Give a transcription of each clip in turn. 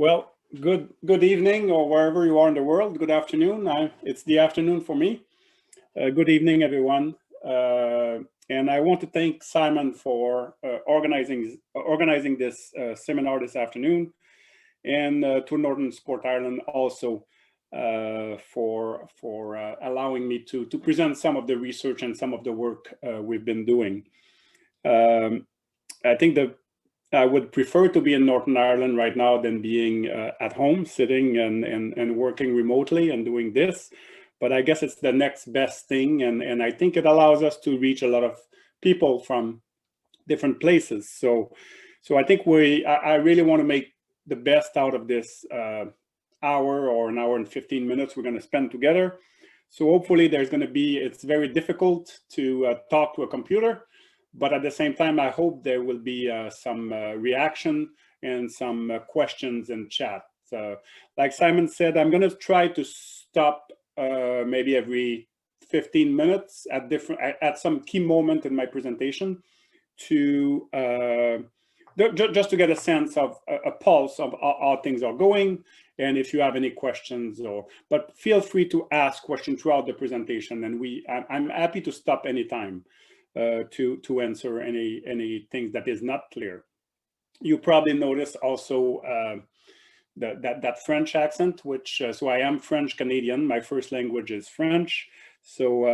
Well, good evening, or wherever you are in the world. Good afternoon. It's the afternoon for me. Good evening, everyone. And I want to thank Simon for organizing this seminar this afternoon, and to Northern Sport Ireland also for allowing me to present some of the research and some of the work we've been doing. I think that I would prefer to be in Northern Ireland right now than being at home, sitting and working remotely and doing this. But I guess it's the next best thing. And I think it allows us to reach a lot of people from different places. So I think I really want to make the best out of this hour or an hour and 15 minutes we're going to spend together. So hopefully it's very difficult to talk to a computer. But at the same time, I hope there will be some reaction and some questions in chat. Like Simon said, I'm going to try to stop maybe every 15 minutes at some key moment in my presentation to just to get a sense of a pulse of how things are going, and if you have any questions. But feel free to ask questions throughout the presentation, and I'm happy to stop anytime. To answer any things that is not clear. You probably notice also that French accent, which so I am French Canadian. My first language is French. So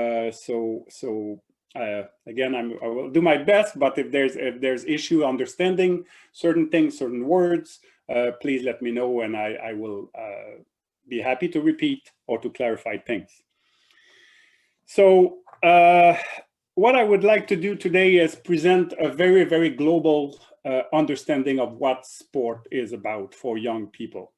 again, I will do my best. But if there's issue understanding certain things, certain words, please let me know, and I will be happy to repeat or to clarify things. So. What I would like to do today is present a very, very global understanding of what sport is about for young people.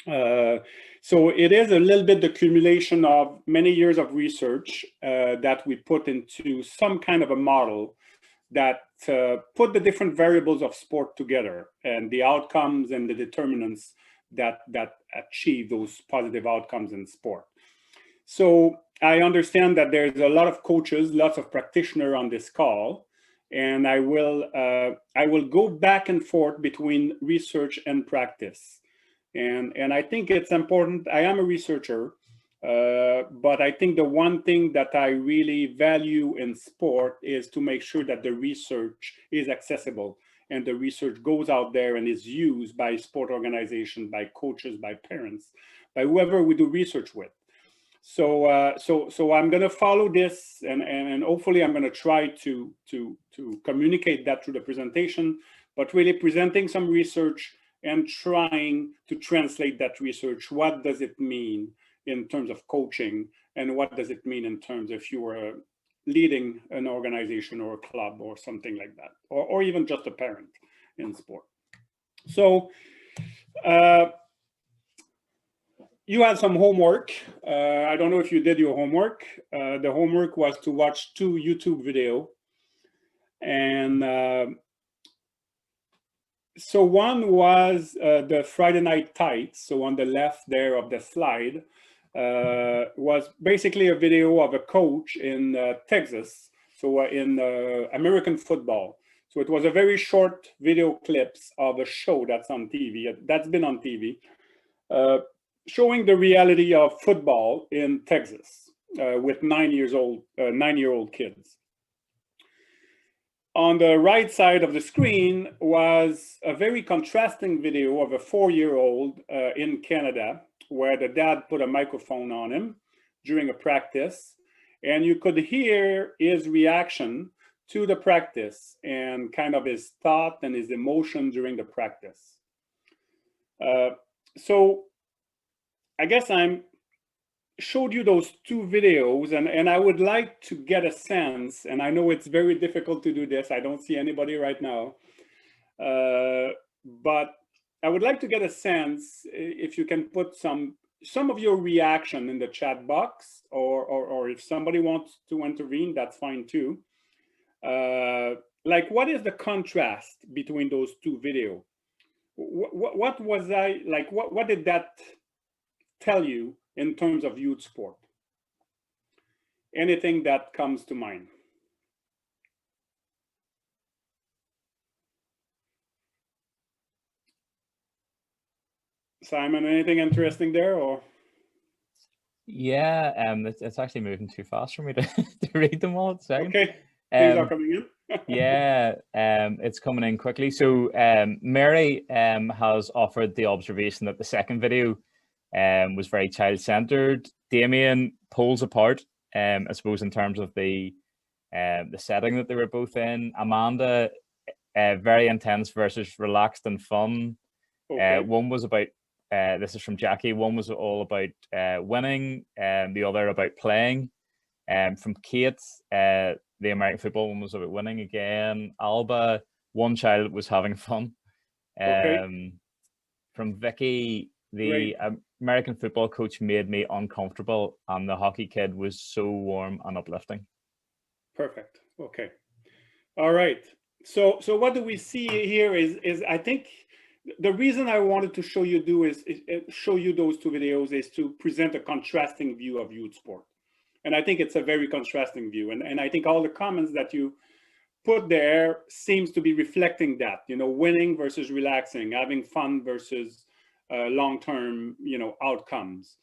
So it is a little bit the accumulation of many years of research that we put into some kind of a model that put the different variables of sport together and the outcomes and the determinants that achieve those positive outcomes in sport. So I understand that there's a lot of coaches, lots of practitioners on this call, and I will go back and forth between research and practice. And I think it's important. I am a researcher, but I think the one thing that I really value in sport is to make sure that the research is accessible and the research goes out there and is used by sport organizations, by coaches, by parents, by whoever we do research with. So I'm going to follow this, and hopefully I'm going to try to communicate that through the presentation, but really presenting some research and trying to translate that research. What does it mean in terms of coaching, and what does it mean in terms of if you were leading an organization or a club or something like that, or even just a parent in sport. So you had some homework. I don't know if you did your homework. The homework was to watch 2 YouTube videos. And so one was the Friday Night Tights. So on the left there of the slide was basically a video of a coach in Texas, so in American football. So it was a very short video clips of a show that's on TV, that's been on TV. Showing the reality of football in Texas with 9-year-old kids. On the right side of the screen was a very contrasting video of a 4-year-old in Canada, where the dad put a microphone on him during a practice, and you could hear his reaction to the practice and kind of his thought and his emotion during the practice. So I guess I showed you those 2 videos, and I would like to get a sense, and I know it's very difficult to do this. I don't see anybody right now, but I would like to get a sense if you can put some of your reaction in the chat box, or if somebody wants to intervene, that's fine too. Like, what is the contrast between those 2 videos? What was I like? What did that tell you in terms of youth sport? Anything that comes to mind? Simon, anything interesting there, or? Yeah, it's actually moving too fast for me to, to read them all. Second. Okay, things are Um, coming in. yeah, it's coming in quickly. So Mary has offered the observation that the second video was very child-centered. Damien pulls apart, I suppose, in terms of the setting that they were both in. Amanda, very intense versus relaxed and fun. Okay. One was about, this is from Jackie, one was all about winning, and the other about playing. From Kate, the American football one was about winning again. Alba, one child was having fun. Okay. From Vicky, Great. the American football coach made me uncomfortable, and the hockey kid was so warm and uplifting. Perfect. Okay. All right. So what do we see here is I think the reason I wanted to show you show you those two videos is to present a contrasting view of youth sport. And I think it's a very contrasting view. And I think all the comments that you put there seems to be reflecting that, you know, winning versus relaxing, having fun versus long-term, you know, outcomes,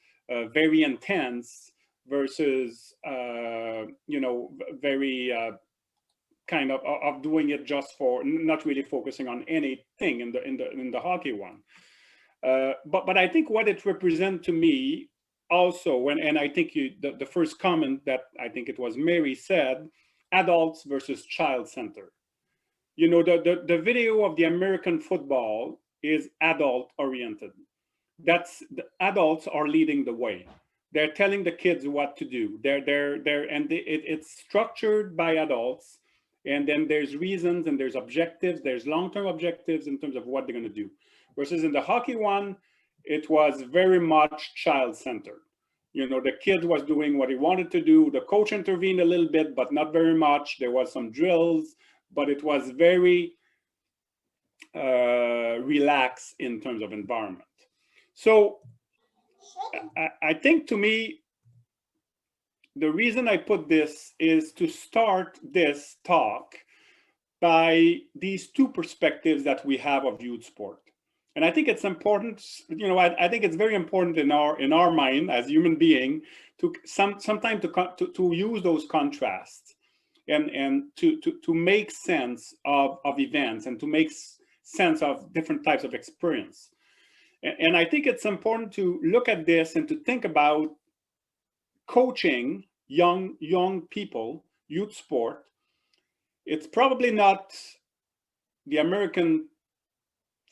very intense versus, you know, very kind of doing it just for not really focusing on anything in the hockey one. But I think what it represents to me also, and I think the first comment that I think it was Mary said, adults versus child center. You know, the video of the American football is adult oriented. That's the adults are leading the way. They're telling the kids what to do. It's structured by adults, and then there's reasons and there's objectives. There's long-term objectives in terms of what they're going to do. Versus in the hockey one, it was very much child-centered. You know, the kid was doing what he wanted to do. The coach intervened a little bit, but not very much. There was some drills, but it was very relaxed in terms of environment. So I think, to me, the reason I put this is to start this talk by these two perspectives that we have of youth sport. And I think it's important, you know, I think it's very important in our mind as human being to sometimes to use those contrasts and to make sense of events and to make sense of different types of experience. And I think it's important to look at this and to think about coaching young people, youth sport. It's probably not the American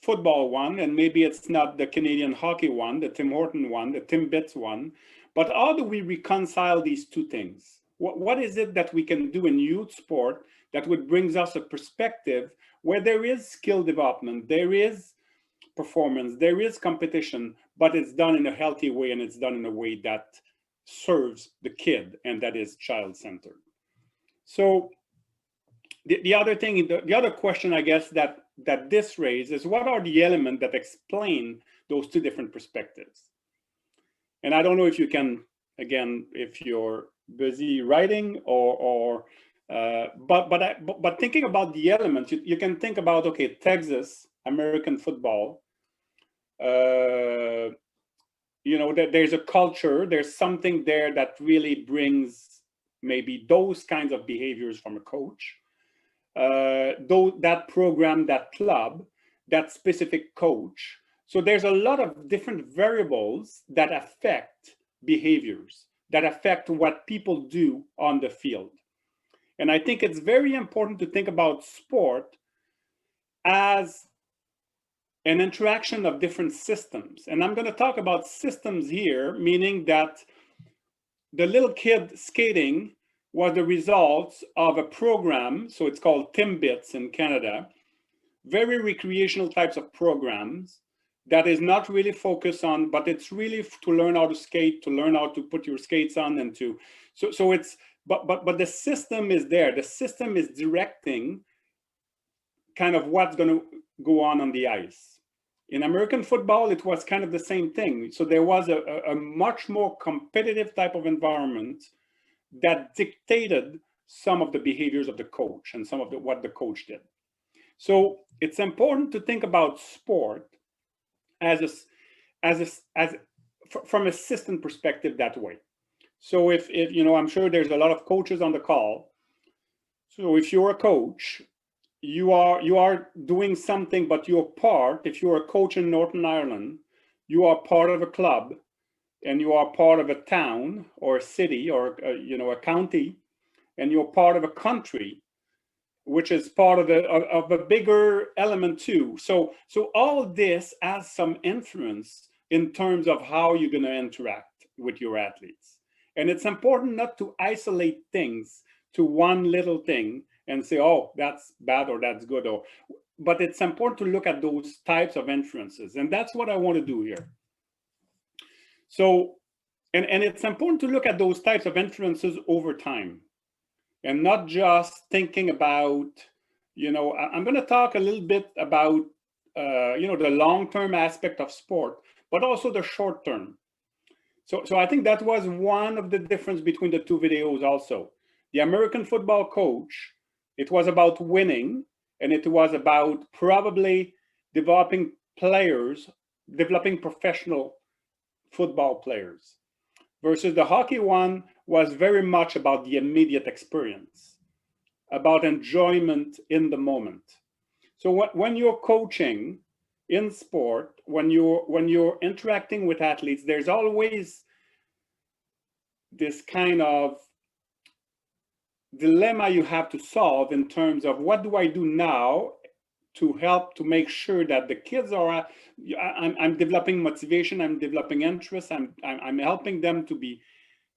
football one, and maybe it's not the Canadian hockey one, the Tim Horton one, the Timbits one, but how do we reconcile these two things? What is it that we can do in youth sport that would brings us a perspective where there is skill development, there is performance, there is competition, but it's done in a healthy way, and it's done in a way that serves the kid, and that is child-centered. So the other thing, the other question, I guess, that this raises is, what are the elements that explain those two different perspectives? And I don't know if you can, again, if you're busy writing but thinking about the elements, you can think about, okay, Texas, American football, you know, that there's a culture, there's something there that really brings maybe those kinds of behaviors from a coach. Though that program, that club, that specific coach. So there's a lot of different variables that affect behaviors, that affect what people do on the field. And I think it's very important to think about sport as an interaction of different systems. And I'm going to talk about systems here, meaning that the little kid skating was the results of a program, so it's called Timbits in Canada, very recreational types of programs that is not really focused on, but it's really to learn how to skate, to learn how to put your skates on, and to, so it's, but the system is there. The system is directing kind of what's going to go on the ice. In American football, it was kind of the same thing. So there was a much more competitive type of environment that dictated some of the behaviors of the coach and some of what the coach did. So it's important to think about sport as from a system perspective that way. So if you know, I'm sure there's a lot of coaches on the call. So if you're a coach, you are doing something, but you're part. If you're a coach in Northern Ireland, you are part of a club, and you are part of a town or a city or you know, a county, and you're part of a country, which is part of a bigger element too. So all this has some influence in terms of how you're going to interact with your athletes. And it's important not to isolate things to one little thing and say, oh, that's bad or that's good, but it's important to look at those types of influences. And that's what I want to do here. So, and it's important to look at those types of influences over time, and not just thinking about, you know, I'm going to talk a little bit about, you know, the long-term aspect of sport, but also the short-term. So I think that was one of the difference between the two videos also. The American football coach, it was about winning, and it was about probably developing players, developing professional football players. Versus the hockey one was very much about the immediate experience, about enjoyment in the moment. So when you're coaching in sport, when you're interacting with athletes, there's always this kind of dilemma you have to solve in terms of, what do I do now to help to make sure that the kids are, I'm developing motivation, I'm developing interest, I'm helping them to be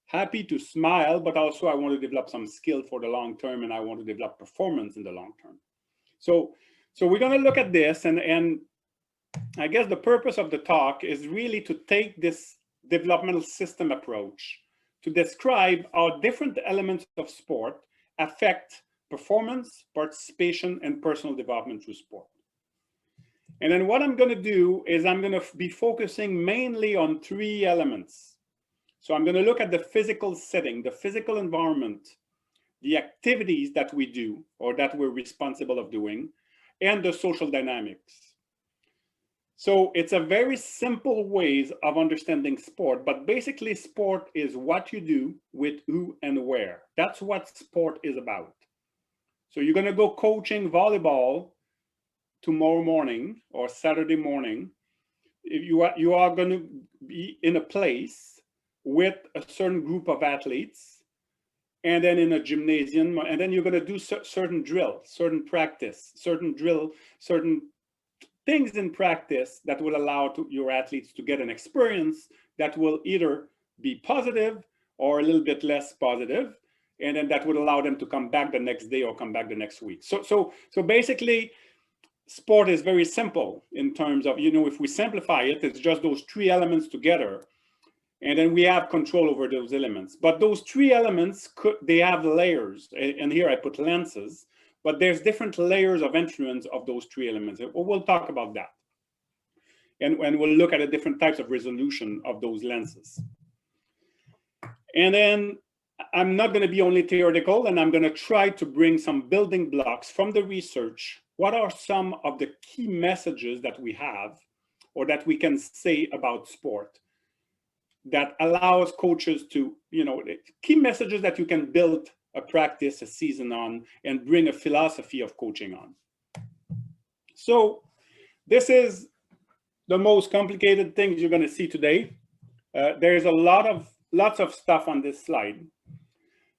happy, to smile, but also I want to develop some skill for the long term, and I want to develop performance in the long term. So we're going to look at this, and I guess the purpose of the talk is really to take this developmental system approach to describe how different elements of sport affect performance, participation, and personal development through sport. And then what I'm going to do is I'm going to be focusing mainly on three elements. So I'm going to look at the physical setting, the physical environment, the activities that we do or that we're responsible of doing, and the social dynamics. So it's a very simple ways of understanding sport, but basically sport is what you do with who and where. That's what sport is about. So you're going to go coaching volleyball tomorrow morning or Saturday morning. You are going to be in a place with a certain group of athletes, and then in a gymnasium, and then you're going to do certain drill, certain practice, certain things in practice that will allow your athletes to get an experience that will either be positive or a little bit less positive, and then that would allow them to come back the next day or come back the next week. So basically, sport is very simple in terms of, you know, if we simplify it, it's just those three elements together, and then we have control over those elements. But those three elements, they have layers, and here I put lenses, but there's different layers of influence of those three elements. We'll talk about that. And we'll look at the different types of resolution of those lenses. And then I'm not going to be only theoretical, and I'm going to try to bring some building blocks from the research. What are some of the key messages that we have or that we can say about sport that allows coaches to, you know, key messages that you can build a practice, a season on, and bring a philosophy of coaching on. So this is the most complicated things you're going to see today. There's lots of stuff on this slide,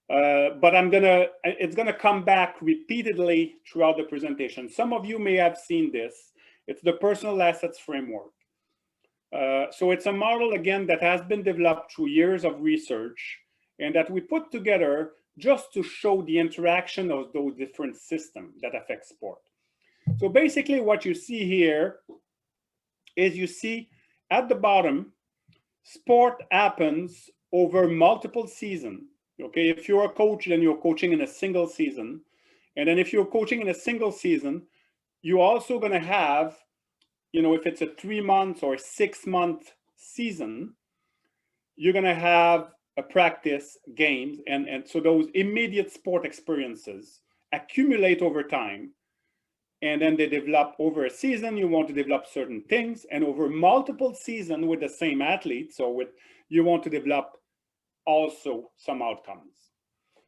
but it's gonna come back repeatedly throughout the presentation. Some of you may have seen this. It's the personal assets framework. So it's a model, again, that has been developed through years of research, and that we put together just to show the interaction of those different systems that affect sport. So basically what you see here is, you see at the bottom, sport happens over multiple seasons. Okay, if you're a coach, then you're coaching in a single season. And then if you're coaching in a single season, you're also going to have, you know, if it's a 3 month or 6 month season, you're going to have a practice, games, and so those immediate sport experiences accumulate over time and then they develop over a season. You want to develop certain things, and over multiple seasons with the same athlete. So you want to develop also some outcomes.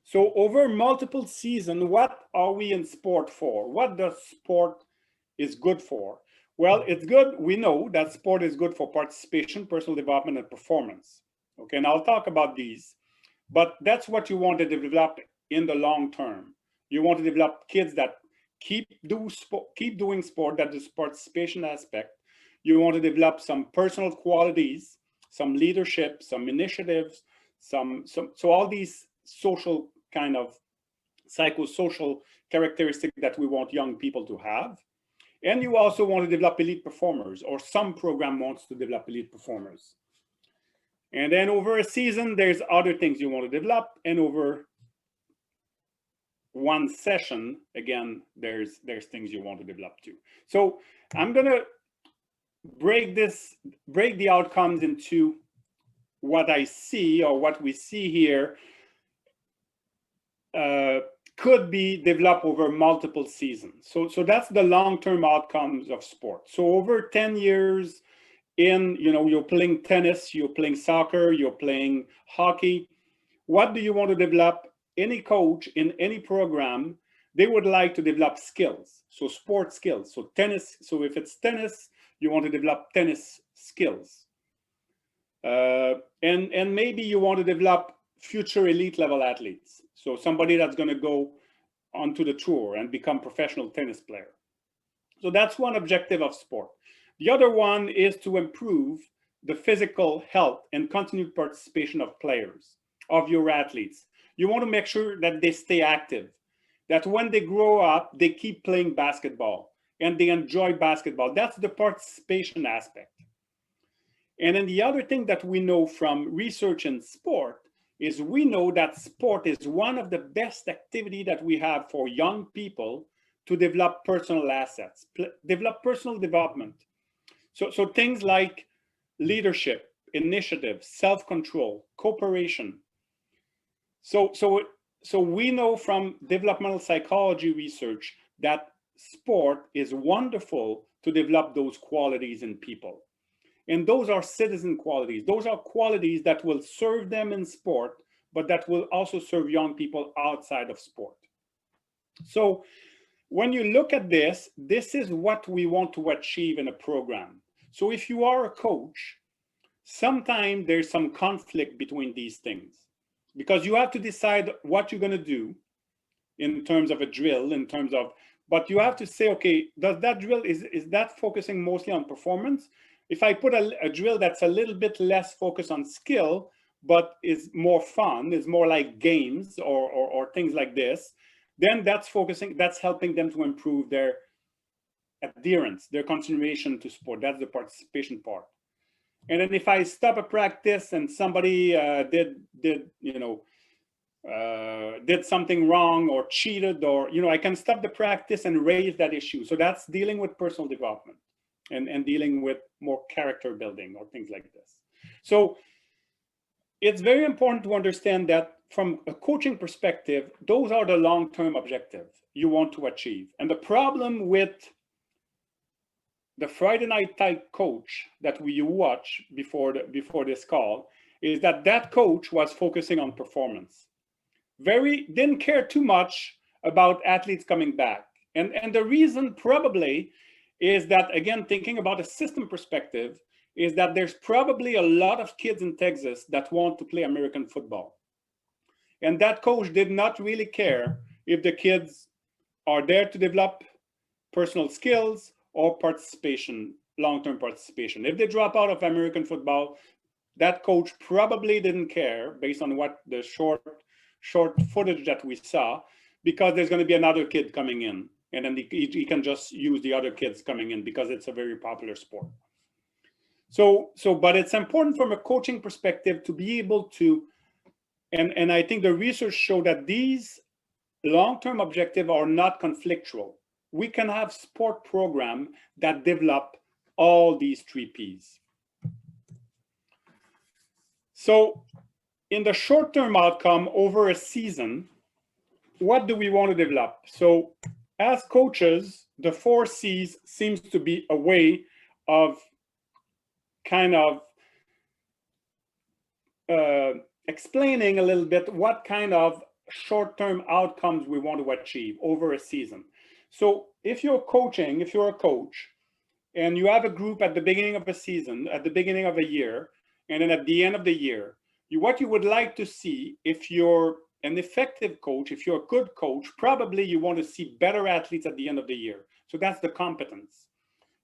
So over multiple seasons, what are we in sport for? What does sport is good for? Well, it's good. We know that sport is good for participation, personal development, and performance. Okay, and I'll talk about these, but that's what you want to develop in the long term. You want to develop kids that keep doing sport, that is participation aspect. You want to develop some personal qualities, some leadership, some initiatives, so all these social kind of psychosocial characteristics that we want young people to have. And you also want to develop elite performers, or some program wants to develop elite performers. And then over a season, there's other things you want to develop. And over one session, again, there's things you want to develop too. So I'm going to break the outcomes into what I see, or what we see here could be developed over multiple seasons. So that's the long-term outcomes of sport. So over 10 years you're playing tennis, you're playing soccer, you're playing hockey. What do you want to develop? Any coach in any program, they would like to develop skills. So sport skills. So tennis. So if it's tennis, you want to develop tennis skills. And maybe you want to develop future elite level athletes. So somebody that's going to go onto the tour and become professional tennis player. So that's one objective of sport. The other one is to improve the physical health and continued participation of players, of your athletes. You want to make sure that they stay active, that when they grow up, they keep playing basketball and they enjoy basketball. That's the participation aspect. And then the other thing that we know from research in sport is we know that sport is one of the best activity that we have for young people to develop personal assets, develop personal development. So things like leadership, initiative, self-control, cooperation. So we know from developmental psychology research that sport is wonderful to develop those qualities in people. And those are citizen qualities. Those are qualities that will serve them in sport, but that will also serve young people outside of sport. So when you look at this, this is what we want to achieve in a program. So if you are a coach, sometimes there's some conflict between these things, because you have to decide what you're going to do in terms of a drill, but you have to say, okay, does that drill, is that focusing mostly on performance? If I put a drill that's a little bit less focused on skill, but is more fun, is more like games or things like this, then that's helping them to improve their adherence, their continuation to sport. That's the participation part. And then if I stop a practice and somebody did something wrong or cheated, or, I can stop the practice and raise that issue. So that's dealing with personal development and dealing with more character building or things like this. So it's very important to understand that from a coaching perspective, those are the long-term objectives you want to achieve. And the problem with the Friday night type coach that we watch before this call is that coach was focusing on performance. Didn't care too much about athletes coming back. And the reason probably is that, again, thinking about a system perspective, is that there's probably a lot of kids in Texas that want to play American football. And that coach did not really care if the kids are there to develop personal skills or participation, long-term participation. If they drop out of American football, that coach probably didn't care, based on what the short footage that we saw, because there's going to be another kid coming in, and then he can just use the other kids coming in because it's a very popular sport. But it's important from a coaching perspective to be able to, and I think the research showed that these long-term objectives are not conflictual. We can have sport programs that develop all these 3 Ps. So in the short-term outcome over a season, what do we want to develop? So as coaches, the 4 C's seems to be a way of kind of explaining a little bit what kind of short-term outcomes we want to achieve over a season. So if you're coaching, if you're a coach, and you have a group at the beginning of a season, at the beginning of a year, and then at the end of the year, what you would like to see, if you're an effective coach, if you're a good coach, probably you want to see better athletes at the end of the year. So that's the competence.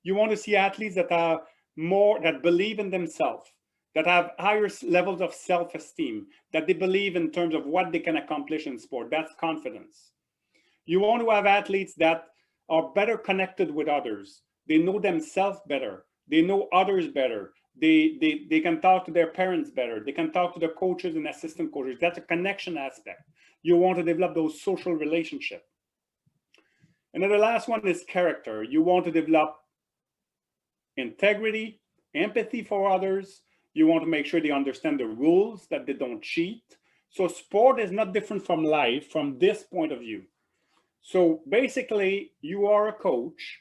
You want to see athletes that are more, that believe in themselves, that have higher levels of self-esteem, that they believe in terms of what they can accomplish in sport. That's confidence. You want to have athletes that are better connected with others. They know themselves better. They know others better. They can talk to their parents better. They can talk to their coaches and assistant coaches. That's a connection aspect. You want to develop those social relationships. And then the last one is character. You want to develop integrity, empathy for others. You want to make sure they understand the rules, that they don't cheat. So sport is not different from life from this point of view. So basically, you are a coach.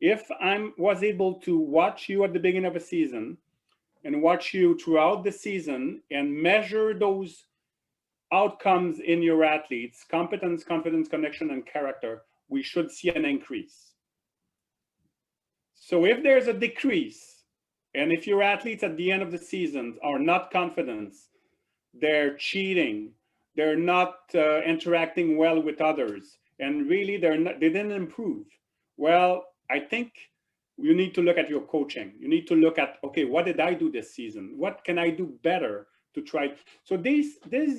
If I was able to watch you at the beginning of a season and watch you throughout the season and measure those outcomes in your athletes, competence, confidence, connection, and character, we should see an increase. So if there's a decrease, and if your athletes at the end of the season are not confident, they're cheating, they're not interacting well with others, and really they didn't improve, well, I think you need to look at your coaching. You need to look at, okay, what did I do this season? What can I do better to try? So this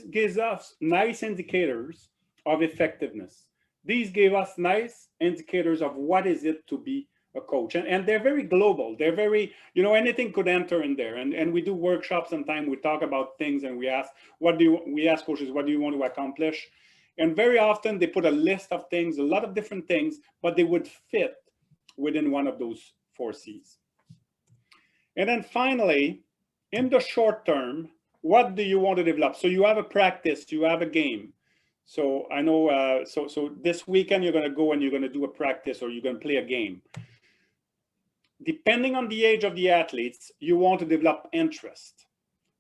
gives us nice indicators of effectiveness. These give us nice indicators of what is it to be a coach. And they're very global. They're very, anything could enter in there. And we do workshops sometimes, we talk about things and we ask coaches, what do you want to accomplish? And very often they put a list of things, a lot of different things, but they would fit within one of those 4 C's. And then finally, in the short term, what do you want to develop? So you have a practice, you have a game. So I know, so this weekend you're going to go and you're going to do a practice or you're going to play a game. Depending on the age of the athletes, you want to develop interest.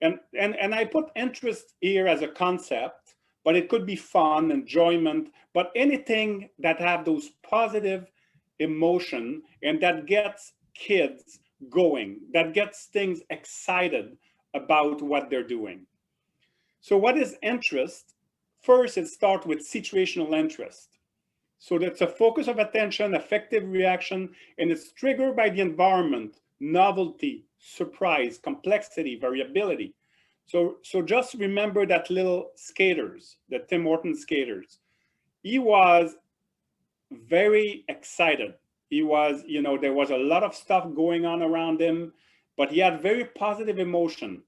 And I put interest here as a concept, but it could be fun, enjoyment, but anything that have those positive emotion and that gets kids going, that gets things excited about what they're doing. So what is interest? First, it starts with situational interest. So that's a focus of attention, effective reaction, and it's triggered by the environment, novelty, surprise, complexity, variability. So just remember that little skaters, the Tim Hortons skaters. He was very excited. He was, there was a lot of stuff going on around him, but he had very positive emotion.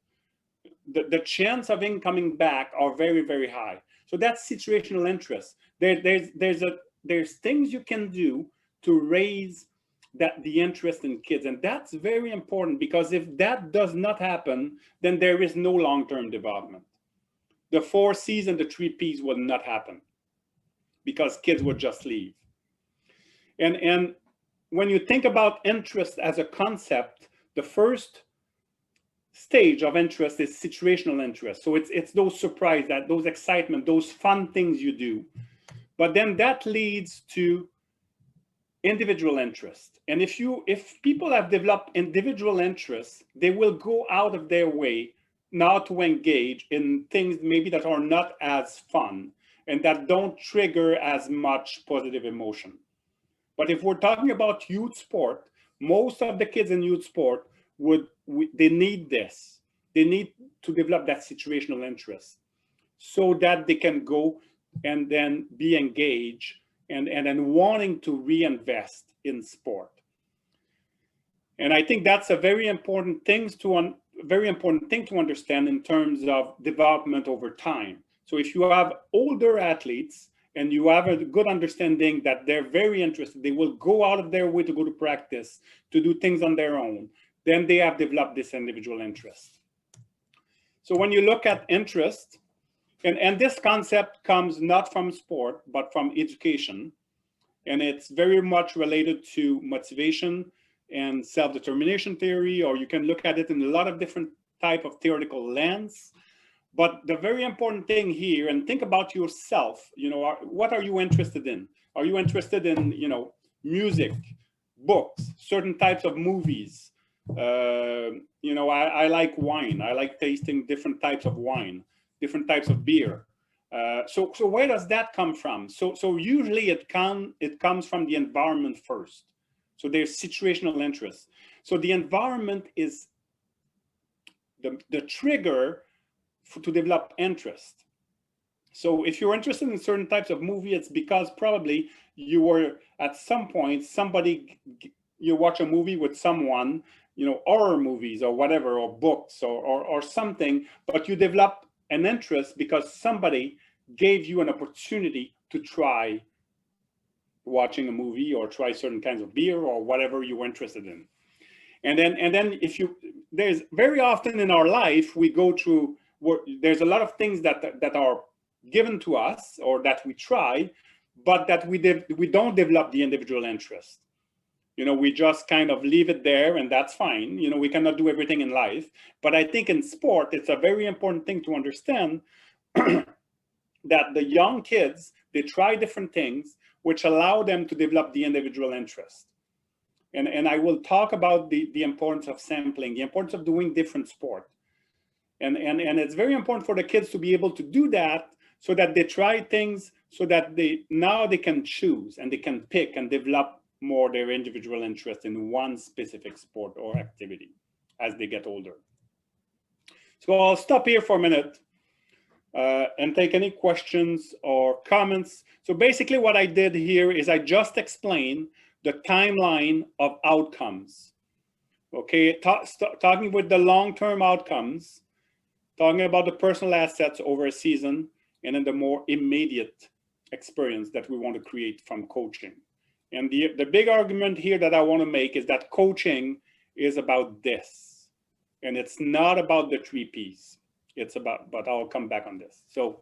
The chance of him coming back are very, very high. So that's situational interest. There's things you can do to raise the interest in kids. And that's very important, because if that does not happen, then there is no long-term development. The 4 C's and the 3 P's will not happen because kids would just leave. And when you think about interest as a concept, the first stage of interest is situational interest. So it's those surprise, those excitement, those fun things you do. But then that leads to individual interest. And if people have developed individual interests, they will go out of their way now to engage in things maybe that are not as fun and that don't trigger as much positive emotion. But if we're talking about youth sport, most of the kids in youth sport they need this. They need to develop that situational interest so that they can go and then be engaged and then wanting to reinvest in sport. And I think that's a very important thing to understand in terms of development over time. So if you have older athletes and you have a good understanding that they're very interested, they will go out of their way to go to practice, to do things on their own, then they have developed this individual interest. So when you look at interest, and this concept comes not from sport, but from education. And it's very much related to motivation and self-determination theory, or you can look at it in a lot of different type of theoretical lens. But the very important thing here, and think about yourself, you know, what are you interested in? Are you interested in, you know, music, books, certain types of movies? You know, I like wine. I like tasting different types of wine, different types of beer. So where does that come from? So usually it comes from the environment first. So there's situational interest. So the environment is the trigger to develop interest. So if you're interested in certain types of movie, it's because probably you were at some point, you watch a movie with someone, you know, horror movies or whatever, or books or something, but you develop an interest because somebody gave you an opportunity to try watching a movie or try certain kinds of beer or whatever you were interested in. And then there's very often in our life, we go through, there's a lot of things that are given to us or that we try, but that we don't develop the individual interest. You know, we just kind of leave it there, and that's fine. You know, we cannot do everything in life. But I think in sport, it's a very important thing to understand that the young kids, they try different things, which allow them to develop the individual interest. And I will talk about the importance of sampling, the importance of doing different sport. And it's very important for the kids to be able to do that, so that they try things, so that now they can choose and they can pick and develop more their individual interest in one specific sport or activity as they get older. So I'll stop here for a minute and take any questions or comments. So basically what I did here is I just explained the timeline of outcomes. Okay, talking with the long-term outcomes, talking about the personal assets over a season, and then the more immediate experience that we want to create from coaching. And the big argument here that I want to make is that coaching is about this, and it's not about the 3 Ps. It's about, but I'll come back on this. So,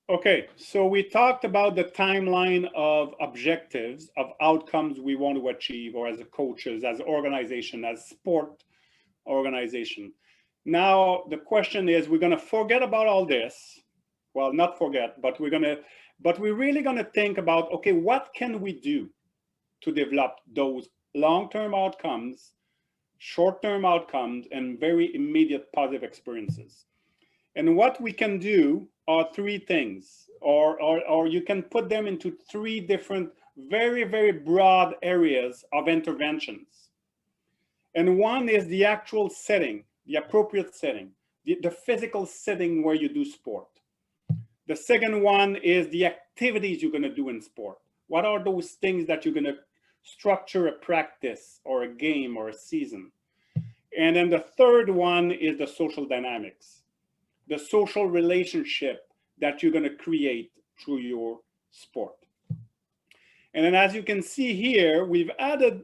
okay, so we talked about the timeline of objectives, of outcomes we want to achieve, or as coaches, as organization, as sport organization. Now, the question is, we're going to forget about all this. Well, not forget, but we're really going to think about, okay, what can we do to develop those long-term outcomes, short-term outcomes, and very immediate positive experiences? And what we can do are 3 things, or you can put them into 3 different, very, very broad areas of interventions. And one is the actual setting, the appropriate setting, the physical setting where you do sport. The second one is the activities you're going to do in sport. What are those things that you're going to structure a practice or a game or a season? And then the third one is the social dynamics, the social relationship that you're going to create through your sport. And then as you can see here, we've added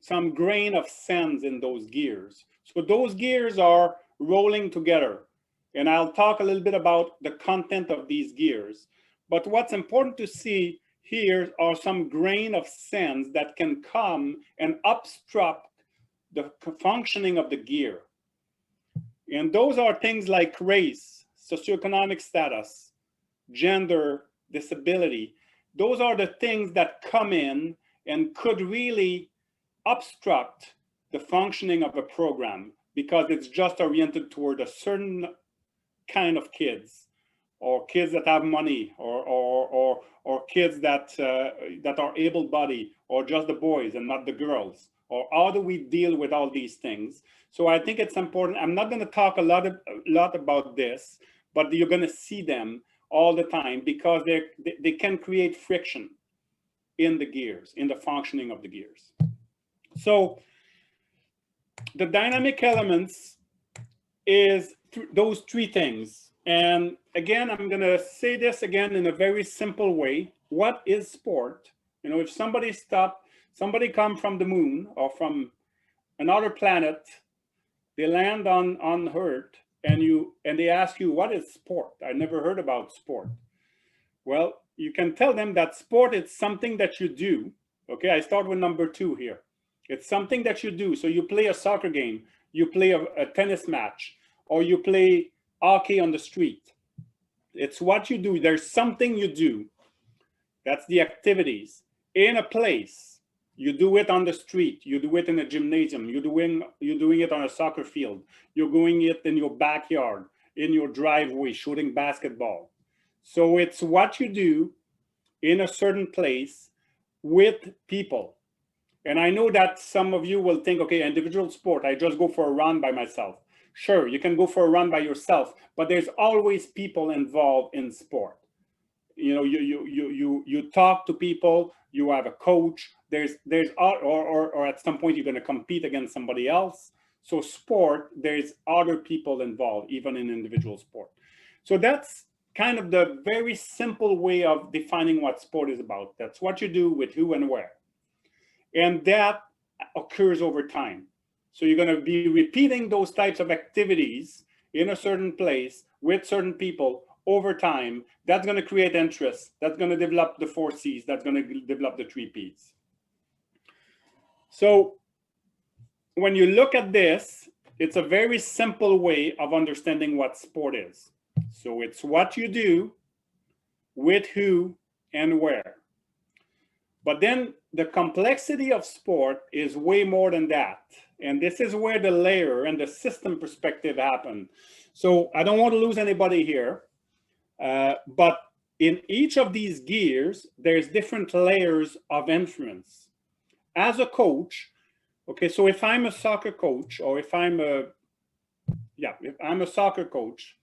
some grain of sand in those gears. So those gears are rolling together. And I'll talk a little bit about the content of these gears. But what's important to see here are some grain of sand that can come and obstruct the functioning of the gear. And those are things like race, socioeconomic status, gender, disability. Those are the things that come in and could really obstruct the functioning of a program, because it's just oriented toward a certain kind of kids, or kids that have money, or kids that are able-bodied, or just the boys and not the girls. Or how do we deal with all these things? So I think it's important. I'm not going to talk a lot about this, but you're going to see them all the time, because they can create friction in the gears, in the functioning of the gears. So the dynamic elements is those 3 things. And again, I'm going to say this again in a very simple way. What is sport? You know, if somebody come from the moon or from another planet, they land on Earth, and they ask you, what is sport? I never heard about sport. Well, you can tell them that sport is something that you do Okay, I start with number 2 here. It's something that you do. So you play a soccer game, you play a tennis match, or you play hockey on the street. It's what you do. There's something you do. That's the activities. In a place, you do it on the street, you do it in a gymnasium, you're doing it on a soccer field, you're doing it in your backyard, in your driveway, shooting basketball. So it's what you do in a certain place with people. And I know that some of you will think, okay, individual sport, I just go for a run by myself. Sure, you can go for a run by yourself, but there's always people involved in sport. You know, you talk to people, you have a coach, there's or at some point you're going to compete against somebody else. So sport, there's other people involved, even in individual sport. So that's kind of the very simple way of defining what sport is about. That's what you do with who and where. And that occurs over time. So you're going to be repeating those types of activities in a certain place with certain people over time. That's going to create interest. That's going to develop the 4 C's. That's going to develop the 3 P's. So when you look at this, it's a very simple way of understanding what sport is. So it's what you do with who and where. But then the complexity of sport is way more than that. And this is where the layer and the system perspective happen. So I don't want to lose anybody here, but in each of these gears, there's different layers of influence. As a coach, okay, so if I'm a soccer coach, or if I'm a soccer coach,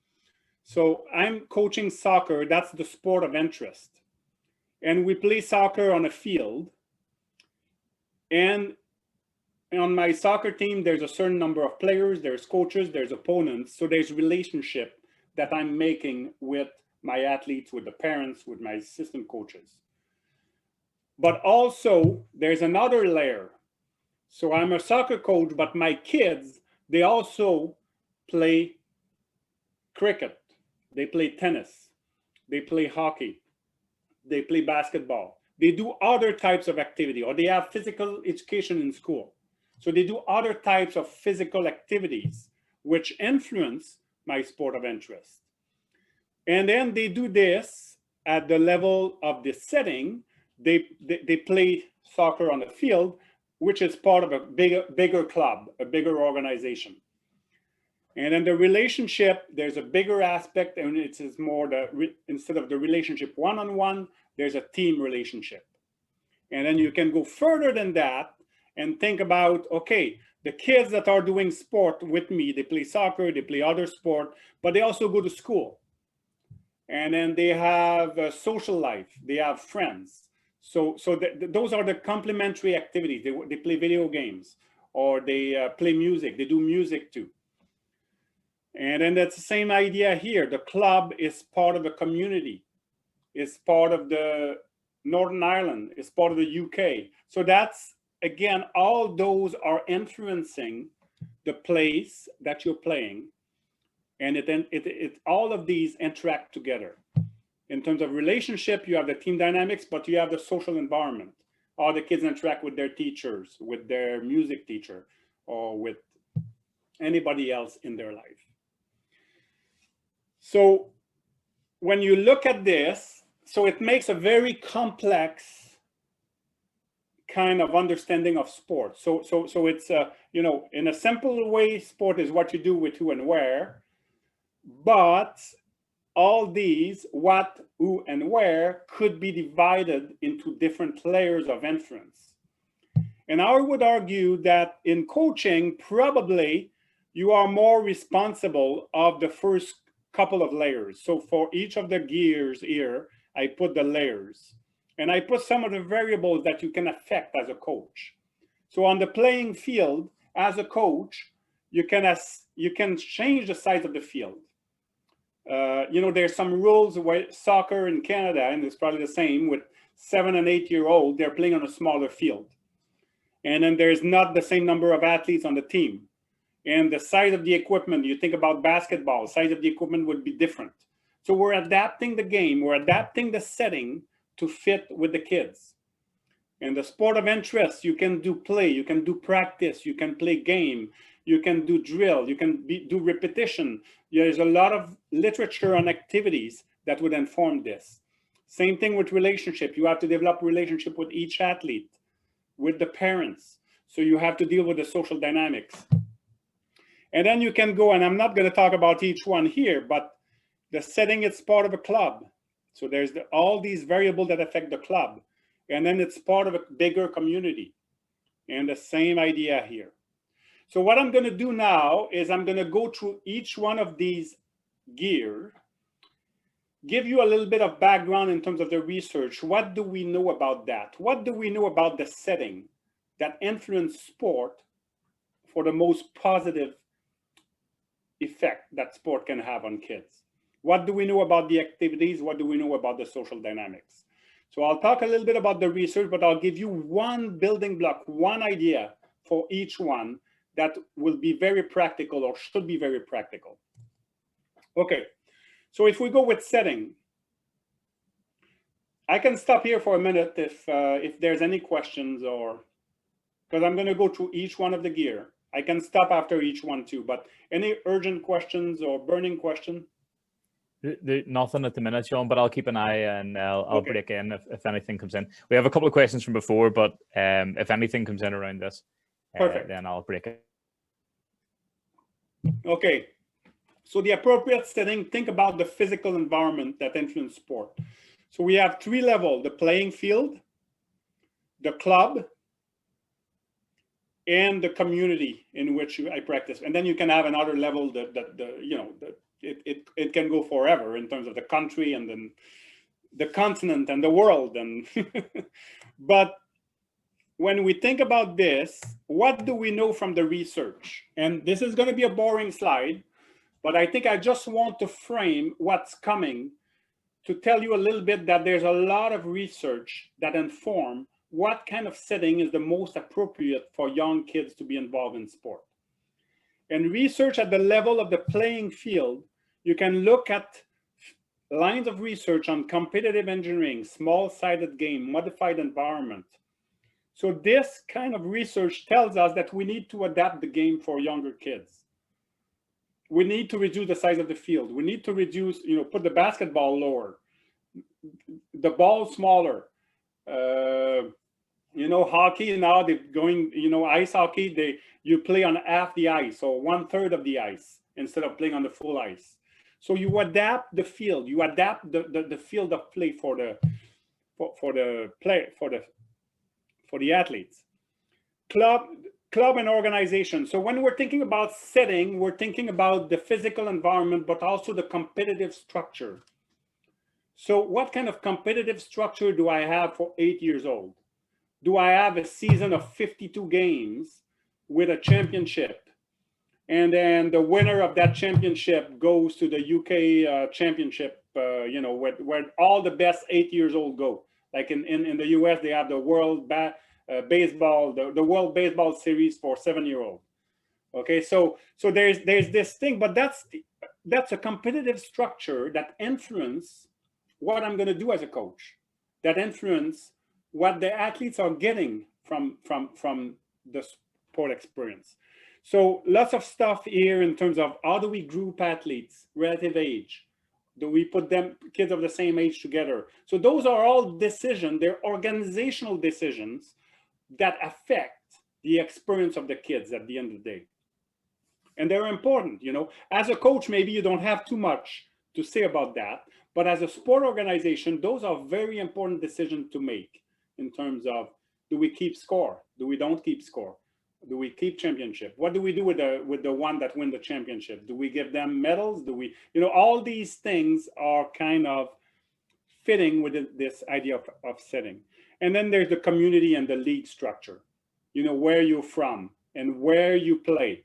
so I'm coaching soccer, that's the sport of interest. And we play soccer on a field. And on my soccer team, there's a certain number of players, there's coaches, there's opponents. So there's relationship that I'm making with my athletes, with the parents, with my assistant coaches. But also there's another layer. So I'm a soccer coach, but my kids, they also play cricket, they play tennis, they play hockey, they play basketball, they do other types of activity, or they have physical education in school. So they do other types of physical activities which influence my sport of interest. And then they do this at the level of the setting. They play soccer on the field, which is part of a bigger club, a bigger organization. And then the relationship, there's a bigger aspect, and it is more instead of the relationship one-on-one, there's a team relationship. And then you can go further than that and think about, okay, the kids that are doing sport with me, they play soccer, they play other sport, but they also go to school. And then they have a social life, they have friends. So those are the complementary activities. They play video games, or they play music, they do music too. And then that's the same idea here. The club is part of the community, is part of the Northern Ireland, is part of the UK. So that's, again, all those are influencing the place that you're playing. And all of these interact together. In terms of relationship, you have the team dynamics, but you have the social environment. All the kids interact with their teachers, with their music teacher, or with anybody else in their life. So when you look at this, so it makes a very complex kind of understanding of sport. So it's, you know, in a simple way, sport is what you do with who and where, but all these, what, who, and where, could be divided into different layers of influence. And I would argue that in coaching, probably you are more responsible of the first couple of layers. So for each of the gears here, I put the layers, and I put some of the variables that you can affect as a coach. So on the playing field, as a coach, you can change the size of the field. You know, there's some rules where soccer in Canada, and it's probably the same with 7 and 8 year old, they're playing on a smaller field. And then there's not the same number of athletes on the team. And the size of the equipment, you think about basketball, size of the equipment would be different. So we're adapting the game, we're adapting the setting to fit with the kids. And the sport of interest, you can do play, you can do practice, you can play game, you can do drill, you can do repetition. There's a lot of literature on activities that would inform this. Same thing with relationship. You have to develop relationship with each athlete, with the parents. So you have to deal with the social dynamics. And then you can go, and I'm not going to talk about each one here, but the setting, it's part of a club. So there's all these variables that affect the club. And then it's part of a bigger community. And the same idea here. So what I'm going to do now is I'm going to go through each one of these gear, give you a little bit of background in terms of the research. What do we know about that? What do we know about the setting that influence sport for the most positive effect that sport can have on kids? What do we know about the activities? What do we know about the social dynamics? So I'll talk a little bit about the research, but I'll give you one building block, one idea for each one that will be very practical or should be very practical. Okay, so if we go with setting, I can stop here for a minute if there's any questions, or because I'm going to go through each one of the gear. I can stop after each one too, but any urgent questions or burning question? Nothing at the minute, Sean, but I'll keep an eye and I'll Okay. break in if anything comes in. We have a couple of questions from before, but if anything comes in around this, Perfect. then I'll break it. Okay, so the appropriate setting, think about the physical environment that influences sport. So we have 3 levels: the playing field, the club, and the community in which I practice. And then you can have another level it can go forever in terms of the country and then the continent and the world. And but when we think about this, what do we know from the research? And this is going to be a boring slide, but I think I just want to frame what's coming to tell you a little bit that there's a lot of research that inform what kind of setting is the most appropriate for young kids to be involved in sport. And research at the level of the playing field, you can look at lines of research on competitive engineering, small-sided game, modified environment. So this kind of research tells us that we need to adapt the game for younger kids. We need to reduce the size of the field. We need to reduce, put the basketball lower, the ball smaller. Hockey now, they're going, ice hockey, you play on half the ice or 1/3 of the ice instead of playing on the full ice. So you adapt the field, you adapt the field of play for the athletes. Club and organization. So when we're thinking about setting, we're thinking about the physical environment, but also the competitive structure. So what kind of competitive structure do I have for 8 years old? Do I have a season of 52 games with a championship? And then the winner of that championship goes to the UK championship, where all the best 8 years old go. Like in the US, they have the World Baseball, the World Baseball Series for 7-year-old. Okay, so there's this thing, but that's a competitive structure that influence what I'm going to do as a coach, that influence what the athletes are getting from the sport experience. So lots of stuff here in terms of how do we group athletes, relative age? Do we put kids of the same age together? So those are all decisions, they're organizational decisions that affect the experience of the kids at the end of the day. And they're important, As a coach, maybe you don't have too much to say about that, but as a sport organization, those are very important decisions to make in terms of, do we keep score? Do we don't keep score? Do we keep championship? What do we do with the one that win the championship? Do we give them medals? Do we, all these things are kind of fitting with this idea of setting. And then there's the community and the league structure, where you're from and where you play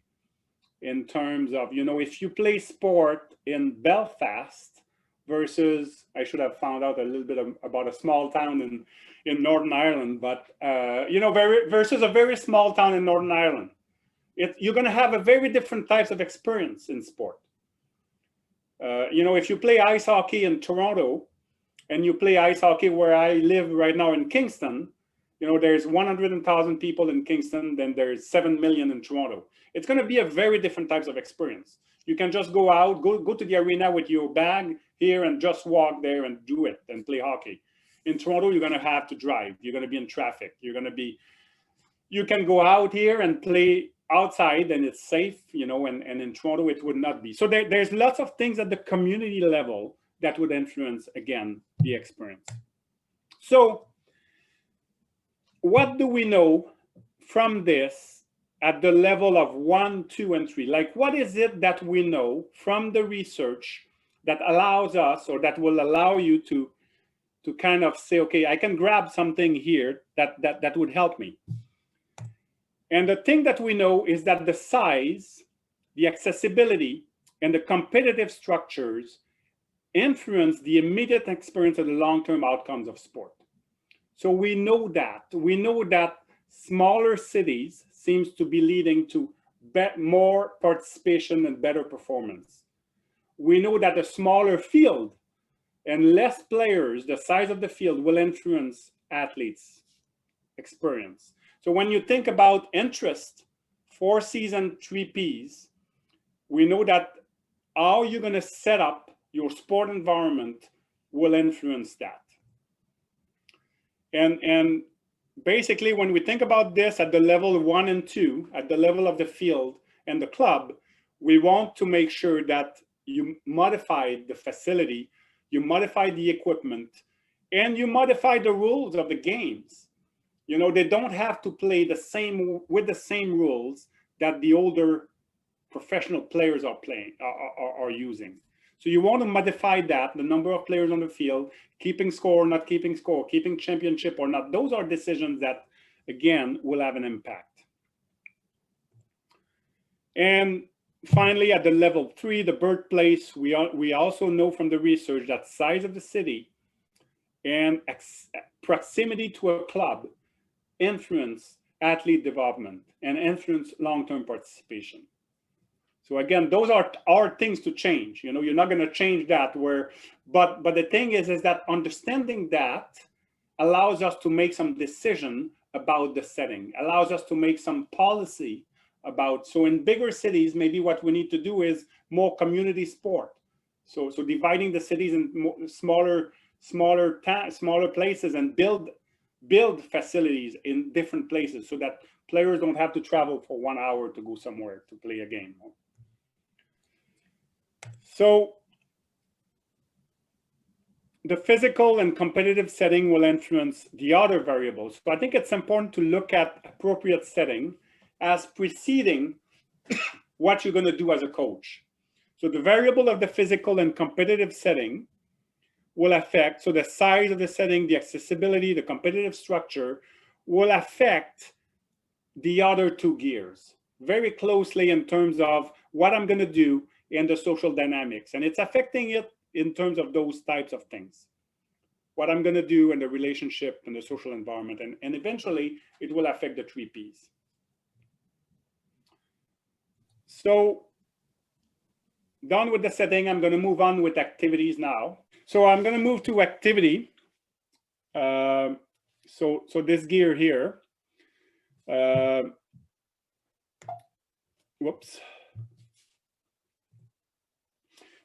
in terms of, if you play sport in Belfast versus, I should have found out a little bit about a small town in Northern Ireland, but, versus a very small town in Northern Ireland, you're going to have a very different types of experience in sport. If you play ice hockey in Toronto and you play ice hockey where I live right now in Kingston, You know, there's 100,000 people in Kingston, then there's 7 million in Toronto. It's going to be a very different types of experience. You can just go out, go to the arena with your bag here and just walk there and do it and play hockey. In Toronto, you're going to have to drive. You're going to be in traffic. You can go out here and play outside and it's safe, you know, and in Toronto, it would not be. So there's lots of things at the community level that would influence, again, the experience. So what do we know from this at the level of 1, 2, and 3? Like, what is it that we know from the research that allows us, or that will allow you to kind of say, okay, I can grab something here that would help me? And the thing that we know is that the size, the accessibility, and the competitive structures influence the immediate experience and the long-term outcomes of sport. So we know that. We know that smaller cities seems to be leading to more participation and better performance. We know that a smaller field and less players, the size of the field, will influence athletes' experience. So when you think about interest, 4-season 3Ps, we know that how you're going to set up your sport environment will influence that. And basically, when we think about this at the level 1 and 2, at the level of the field and the club, we want to make sure that you modify the facility, you modify the equipment, and you modify the rules of the games. You know, they don't have to play with the same rules that the older professional players are using. So you want to modify that, the number of players on the field, keeping score, not keeping score, keeping championship or not. Those are decisions that, again, will have an impact. And finally, at the level 3, the birthplace, we also know from the research that size of the city and proximity to a club influence athlete development and influence long-term participation. So again, those are things to change. You know, you're not going to change that. But the thing is that understanding that allows us to make some decision about the setting, allows us to make some policy about. So in bigger cities, maybe what we need to do is more community sport. So dividing the cities in smaller places and build facilities in different places so that players don't have to travel for 1 hour to go somewhere to play a game. So the physical and competitive setting will influence the other variables. So I think it's important to look at appropriate setting as preceding what you're going to do as a coach. So the variable of the physical and competitive setting will affect, so the size of the setting, the accessibility, the competitive structure will affect the other 2 gears very closely in terms of what I'm going to do and the social dynamics. And it's affecting it in terms of those types of things. What I'm going to do and the relationship and the social environment. And eventually, it will affect the 3 Ps. So done with the setting, I'm going to move on with activities now. So I'm going to move to activity. So this gear here. Whoops.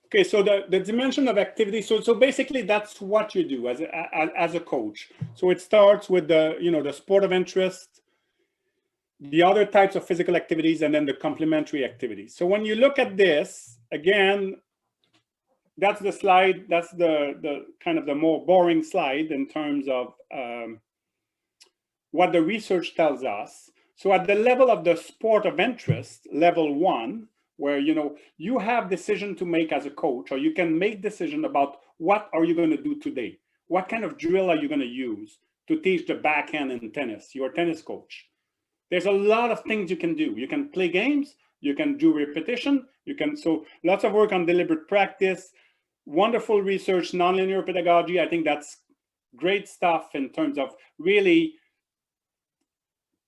Okay, so the dimension of activity. So basically, that's what you do as a coach. So it starts with the sport of interest, the other types of physical activities, and then the complementary activities. So when you look at this again, that's the slide. That's the kind of the more boring slide in terms of what the research tells us. So at the level of the sport of interest, level 1. Where you have decision to make as a coach, or you can make decision about what are you going to do today? What kind of drill are you going to use to teach the backhand in tennis? You're a tennis coach. There's a lot of things you can do. You can play games, you can do repetition, so lots of work on deliberate practice, wonderful research, nonlinear pedagogy. I think that's great stuff in terms of really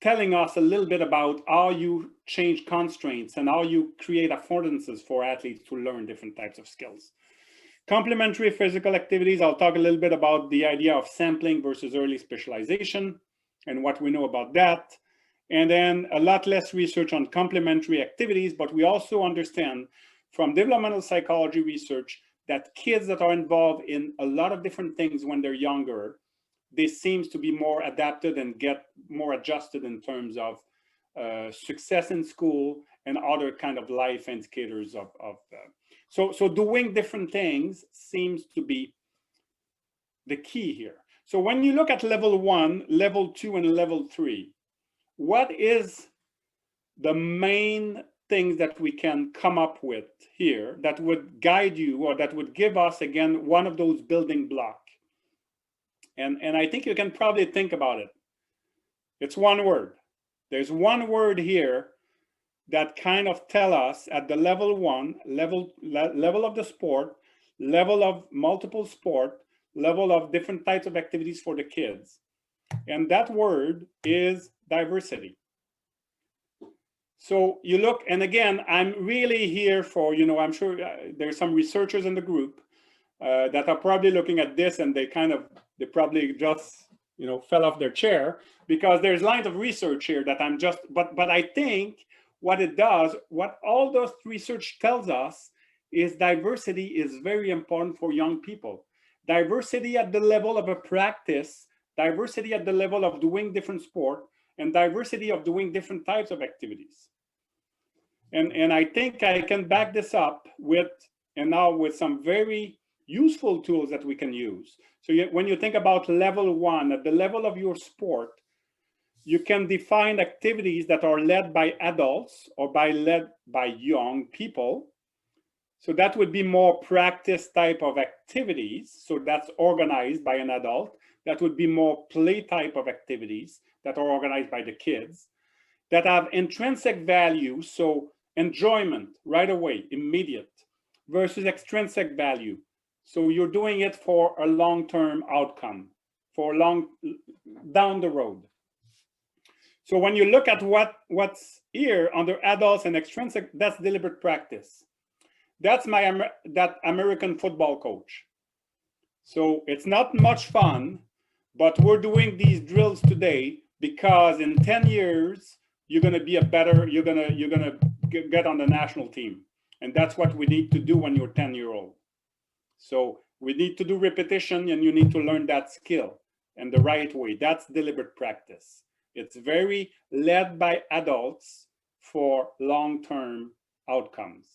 telling us a little bit about how you change constraints and how you create affordances for athletes to learn different types of skills. Complementary physical activities, I'll talk a little bit about the idea of sampling versus early specialization. and what we know about that. And then a lot less research on complementary activities, but we also understand from developmental psychology research that kids that are involved in a lot of different things when they're younger, they seems to be more adapted and get more adjusted in terms of success in school and other kind of life indicators of so doing different things seems to be the key here. So when you look at level 1, level 2, and level 3, what is the main things that we can come up with here that would guide you, or that would give us, again, one of those building blocks? And I think you can probably think about it. It's one word. There's one word here that kind of tell us at the level 1, level of the sport, level of multiple sport, level of different types of activities for the kids. And that word is diversity. So you look, and again, I'm really here for, I'm sure there's some researchers in the group that are probably looking at this and they probably just, fell off their chair, because there's lines of research here that I'm just, but I think what it does, what all those research tells us is diversity is very important for young people. Diversity at the level of a practice, diversity at the level of doing different sport, and diversity of doing different types of activities. And I think I can back this up with some very useful tools that we can use. So when you think about level 1, at the level of your sport, you can define activities that are led by adults or led by young people. So that would be more practice type of activities. So that's organized by an adult. That would be more play type of activities that are organized by the kids, that have intrinsic value. So enjoyment right away, immediate, versus extrinsic value. So you're doing it for a long-term outcome, for down the road. So when you look at what's here under adults and extrinsic, that's deliberate practice. That's that American football coach. So it's not much fun, but we're doing these drills today because in 10 years, you're going to be you're going to get on the national team. And that's what we need to do when you're 10-year-old. So we need to do repetition, and you need to learn that skill and the right way. That's deliberate practice. It's very led by adults for long-term outcomes.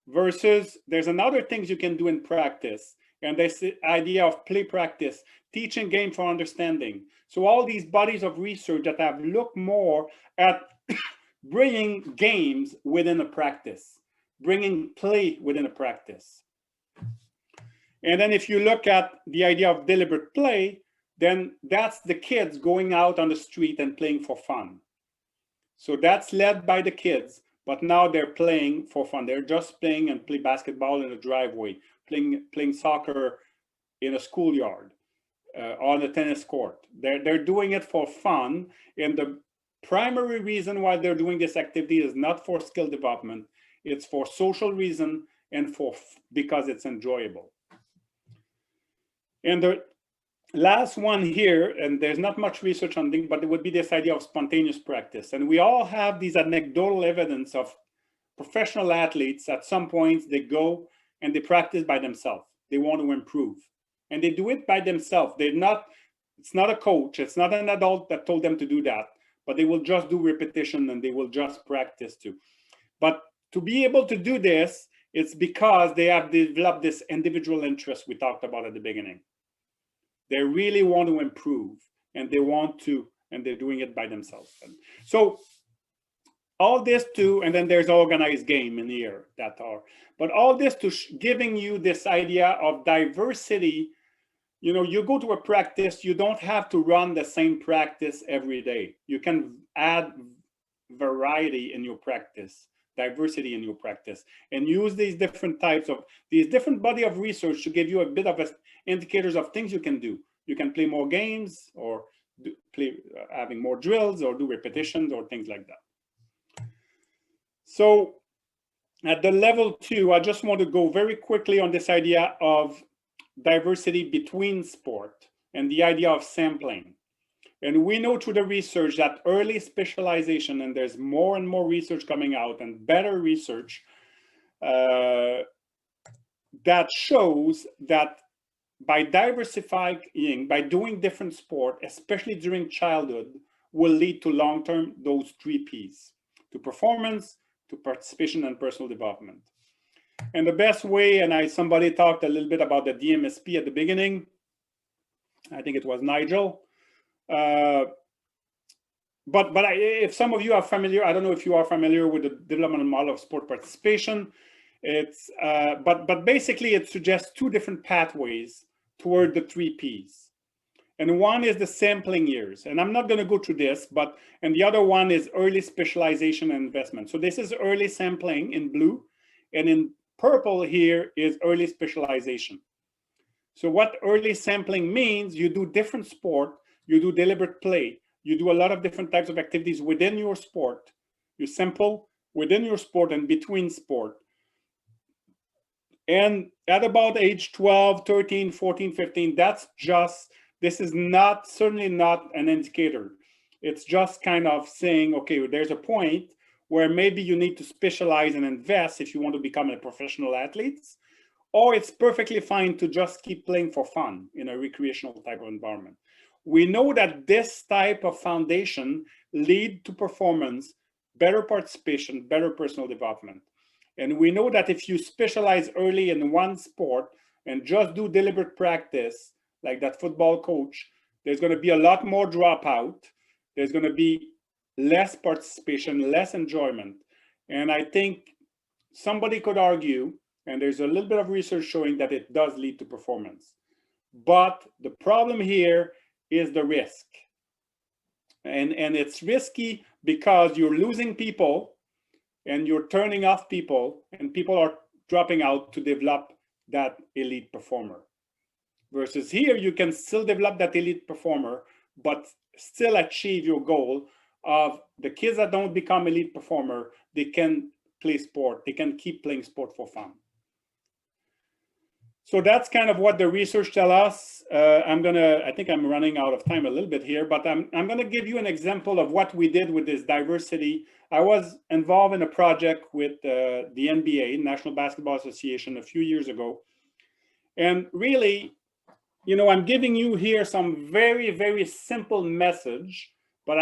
Versus there's another things you can do in practice, and this idea of play practice, teaching game for understanding. So all these bodies of research that have looked more at bringing games within a practice, bringing play within a practice. And then if you look at the idea of deliberate play, then that's the kids going out on the street and playing for fun. So that's led by the kids, but now they're playing for fun. They're just playing and play basketball in a driveway, playing soccer in a schoolyard, on a tennis court. They're doing it for fun. And the primary reason why they're doing this activity is not for skill development. It's for social reason and because it's enjoyable. And the last one here, and there's not much research on this, but it would be this idea of spontaneous practice. And we all have these anecdotal evidence of professional athletes. At some points, they go and they practice by themselves. They want to improve. And they do it by themselves. It's not a coach. It's not an adult that told them to do that. But they will just do repetition and they will just practice too. But to be able to do this, it's because they have developed this individual interest we talked about at the beginning. They really want to improve, and they're doing it by themselves. So all this and then there's organized game in here but all this to giving you this idea of diversity. You go to a practice, you don't have to run the same practice every day. You can add variety in your practice, diversity in your practice, and use these different body of research to give you a bit of indicators of things you can do. You can play more games, or having more drills, or do repetitions, or things like that. So at the level 2, I just want to go very quickly on this idea of diversity between sport and the idea of sampling. And we know through the research that early specialization, and there's more and more research coming out and better research that shows that by diversifying, by doing different sport, especially during childhood, will lead to long-term those 3 Ps, to performance, to participation, and personal development. And the best way, and somebody talked a little bit about the DMSP at the beginning, I think it was Nigel. But if some of you are familiar, I don't know if you are familiar with the developmental model of sport participation. It's but basically it suggests 2 different pathways toward the 3 Ps. And one is the sampling years, and I'm not going to go through this, and the other one is early specialization and investment. So this is early sampling in blue, and in purple here is early specialization. So what early sampling means, you do different sport, you do deliberate play, you do a lot of different types of activities within your sport. You sample within your sport and between sport. And at about age 12, 13, 14, 15, this is certainly not an indicator. It's just kind of saying, okay, there's a point where maybe you need to specialize and invest if you want to become a professional athlete, or it's perfectly fine to just keep playing for fun in a recreational type of environment. We know that this type of foundation lead to performance, better participation, better personal development. And we know that if you specialize early in one sport and just do deliberate practice, like that football coach, there's going to be a lot more dropout. There's going to be less participation, less enjoyment. And I think somebody could argue, and there's a little bit of research showing that it does lead to performance. But the problem here is the risk. And it's risky because you're losing people and you're turning off people, and people are dropping out to develop that elite performer. Versus here, you can still develop that elite performer, but still achieve your goal of the kids that don't become elite performer, they can play sport, they can keep playing sport for fun. So that's kind of what the research tells us. I think I'm running out of time a little bit here, but I'm gonna give you an example of what we did with this diversity. I was involved in a project with the NBA, National Basketball Association, a few years ago. And really, you know, I'm giving you here some very, very simple message, but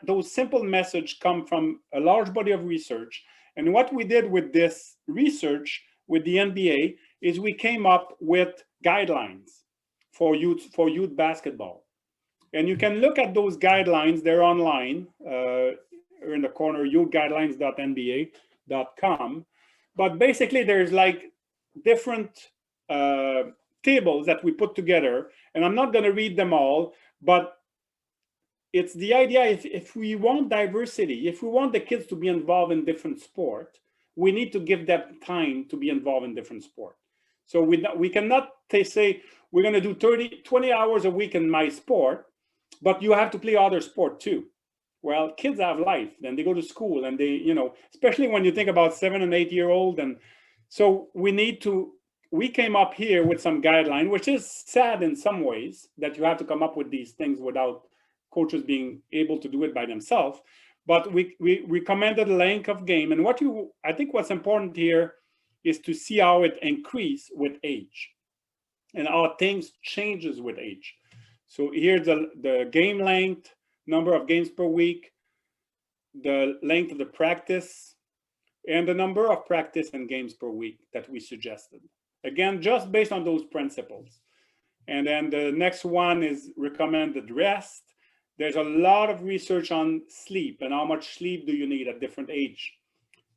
those simple message come from a large body of research. And what we did with this research with the NBA is we came up with guidelines for youth basketball. And you can look at those guidelines, they're online, in the corner, youthguidelines.nba.com. But basically there's like different tables that we put together, and I'm not going to read them all, but it's the idea, if we want diversity, if we want the kids to be involved in different sport, we need to give them time to be involved in different sport. So we cannot say we're going to do 20 hours a week in my sport, but you have to play other sport too. Well, kids have life, then they go to school, and they, you know, especially when you think about 7 and 8 year old. And so we came up here with some guideline, which is sad in some ways that you have to come up with these things without coaches being able to do it by themselves. But we recommended length of game. And I think what's important here is to see how it increases with age and how things changes with age. So here's the game length, number of games per week, the length of the practice, and the number of practice and games per week that we suggested. Again, just based on those principles. And then the next one is recommended rest. There's a lot of research on sleep and how much sleep do you need at different age.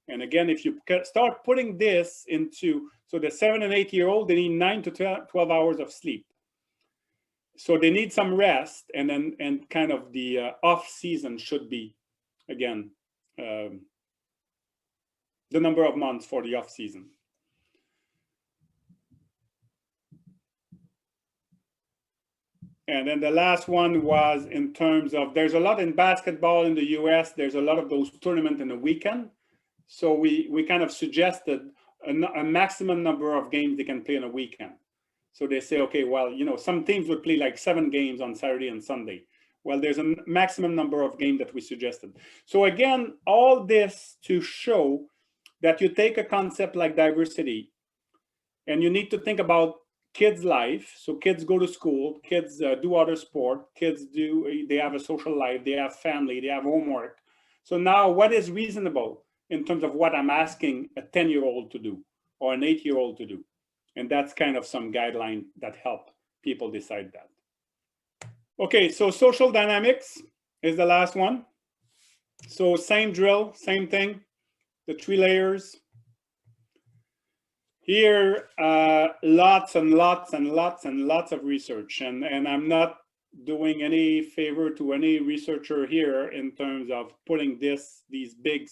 And again, if you start putting this into, so the 7 and 8 year old, they need 9 to 12 hours of sleep. So they need some rest, and kind of the off season should be, again, the number of months for the off season. And then the last one was in terms of, there's a lot in basketball in the US, there's a lot of those tournaments in the weekend. So we kind of suggested a maximum number of games they can play in a weekend. So they say, okay, well, you know, some teams would play like 7 games on Saturday and Sunday. Well, there's a maximum number of games that we suggested. So again, all this to show that you take a concept like diversity and you need to think about kids' life. So kids go to school, kids do other sport, they have a social life, they have family, they have homework. So now what is reasonable in terms of what I'm asking a 10-year-old to do or an 8-year-old to do? And that's kind of some guideline that help people decide that. Okay, so social dynamics is the last one. So same drill, same thing, the 3 layers. Here, lots and lots and lots and lots of research, and I'm not doing any favor to any researcher here in terms of putting these big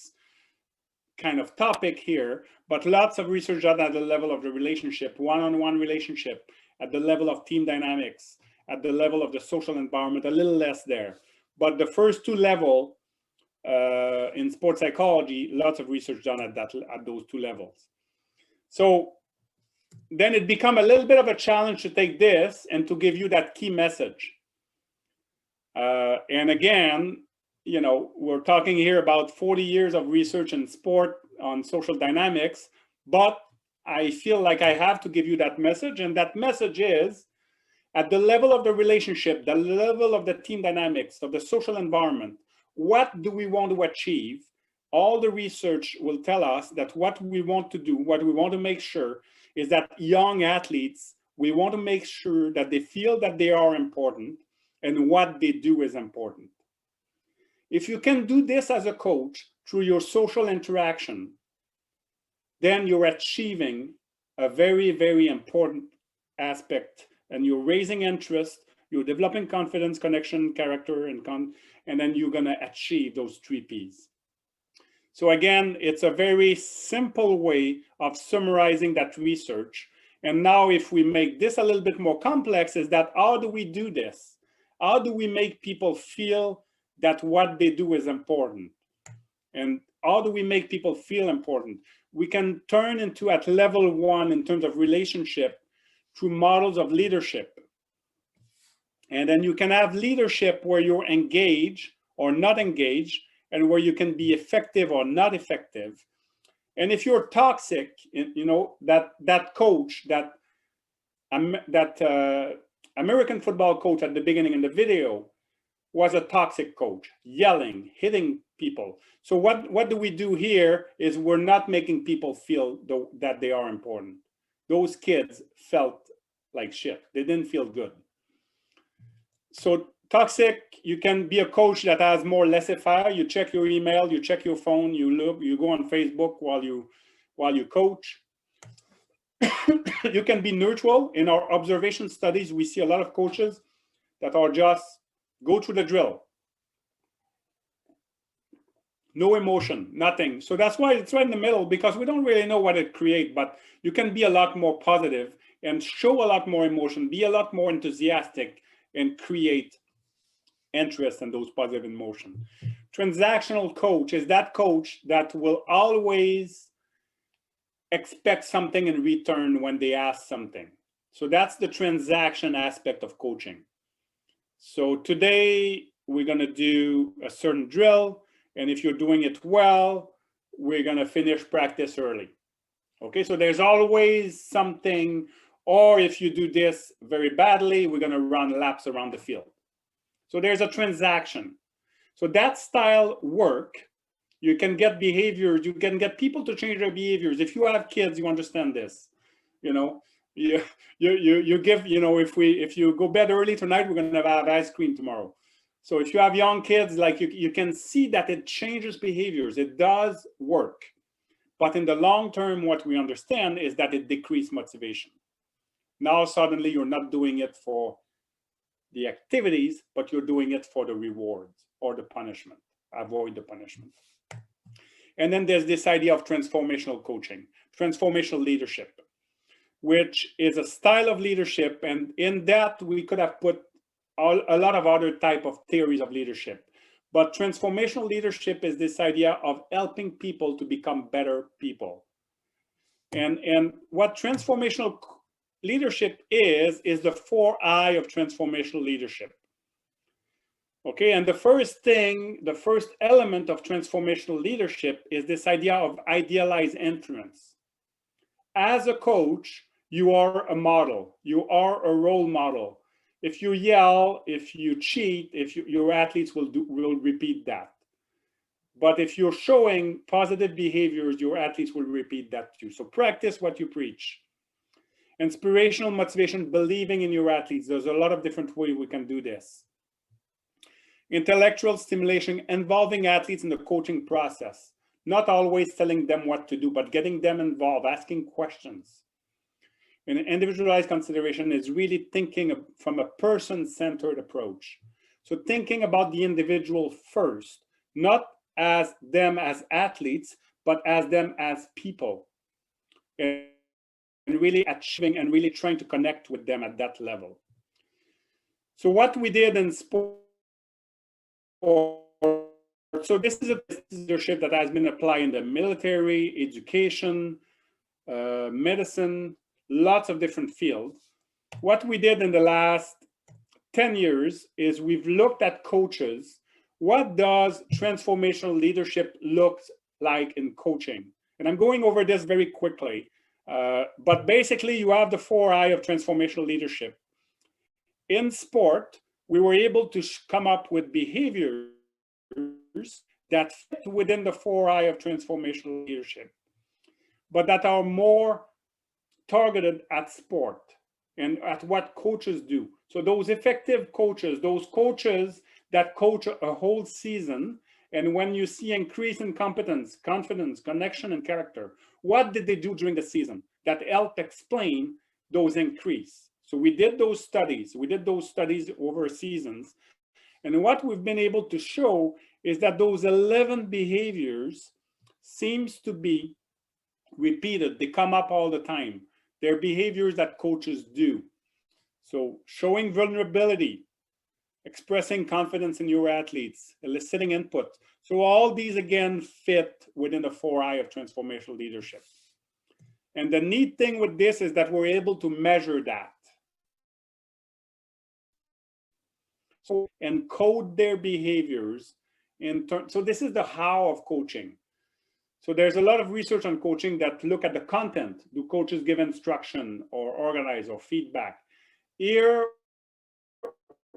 kind of topic here, but lots of research done at the level of the relationship, one-on-one relationship, at the level of team dynamics, at the level of the social environment, a little less there. But the first 2 levels in sports psychology, lots of research done at those 2 levels. So then it becomes a little bit of a challenge to take this and to give you that key message. And again, you know, we're talking here about 40 years of research in sport on social dynamics, but I feel like I have to give you that message. And that message is, at the level of the relationship, the level of the team dynamics, of the social environment, what do we want to achieve? All the research will tell us that what we want to do, what we want to make sure is that young athletes, we want to make sure that they feel that they are important and what they do is important. If you can do this as a coach through your social interaction, then you're achieving a very, very important aspect, and you're raising interest, you're developing confidence, connection, character, and then you're going to achieve those 3 Ps. So again, it's a very simple way of summarizing that research. And now if we make this a little bit more complex, is that how do we do this? How do we make people feel that what they do is important? And how do we make people feel important? We can turn into, at level 1 in terms of relationship, through models of leadership. And then you can have leadership where you're engaged or not engaged, and where you can be effective or not effective. And if you're toxic, you know, that coach, that American football coach at the beginning in the video was a toxic coach, yelling, hitting people. So what do we do here is we're not making people feel that they are important. Those kids felt like shit. They didn't feel good. So toxic, you can be a coach that has more laissez-faire. You check your email, you check your phone, you look, you go on Facebook while you coach. You can be neutral. In our observation studies, we see a lot of coaches that are just go through the drill. No emotion, nothing. So that's why it's right in the middle, because we don't really know what it creates, but you can be a lot more positive and show a lot more emotion, be a lot more enthusiastic, and create interest in those positive emotions. Transactional coach is that coach that will always expect something in return when they ask something. So that's the transaction aspect of coaching. So today we're going to do a certain drill, and if you're doing it well, we're going to finish practice early. Okay, so there's always something, or if you do this very badly, we're going to run laps around the field. So there's a transaction. So that style work, you can get behaviors, you can get people to change their behaviors. If you have kids, you understand this. You know, you give, you know, if you go bed early tonight, we're going to have ice cream tomorrow. So if you have young kids, like you can see that it changes behaviors. It does work. But in the long term, what we understand is that it decreases motivation. Now suddenly you're not doing it for the activities, but you're doing it for the rewards or the punishment. Avoid the punishment. And then there's this idea of transformational coaching, transformational leadership, which is a style of leadership. And in that, we could have put a lot of other type of theories of leadership. But transformational leadership is this idea of helping people to become better people. And what transformational leadership is the 4I of transformational leadership. Okay, and the first element of transformational leadership is this idea of idealized influence. As a coach, you are a model, you are a role model. If you yell, if you cheat, your athletes will repeat that. But if you're showing positive behaviors, your athletes will repeat that too. So practice what you preach. Inspirational motivation, believing in your athletes. There's a lot of different ways we can do this. Intellectual stimulation, involving athletes in the coaching process. Not always telling them what to do, but getting them involved, asking questions. And individualized consideration is really thinking from a person-centered approach. So thinking about the individual first, not as them as athletes, but as them as people. And really achieving and really trying to connect with them at that level. So what we did in sport, so this is a leadership that has been applied in the military, education, medicine, lots of different fields. What we did in the last 10 years is we've looked at coaches. What does transformational leadership look like in coaching? And I'm going over this very quickly. But basically, you have the 4I of transformational leadership. In sport, we were able to come up with behaviors that fit within the 4I of transformational leadership, but that are more targeted at sport and at what coaches do. So those effective coaches, those coaches that coach a whole season, and when you see increase in competence, confidence, connection, and character, what did they do during the season that helped explain those increase? So we did those studies. We did those studies over seasons. And what we've been able to show is that those 11 behaviors seems to be repeated. They come up all the time. They're behaviors that coaches do. So showing vulnerability, expressing confidence in your athletes, eliciting input. So all these again fit within the 4I of transformational leadership. And the neat thing with this is that we're able to measure that. So encode their behaviors so this is the how of coaching. So there's a lot of research on coaching that look at the content. Do coaches give instruction or organize or feedback? Here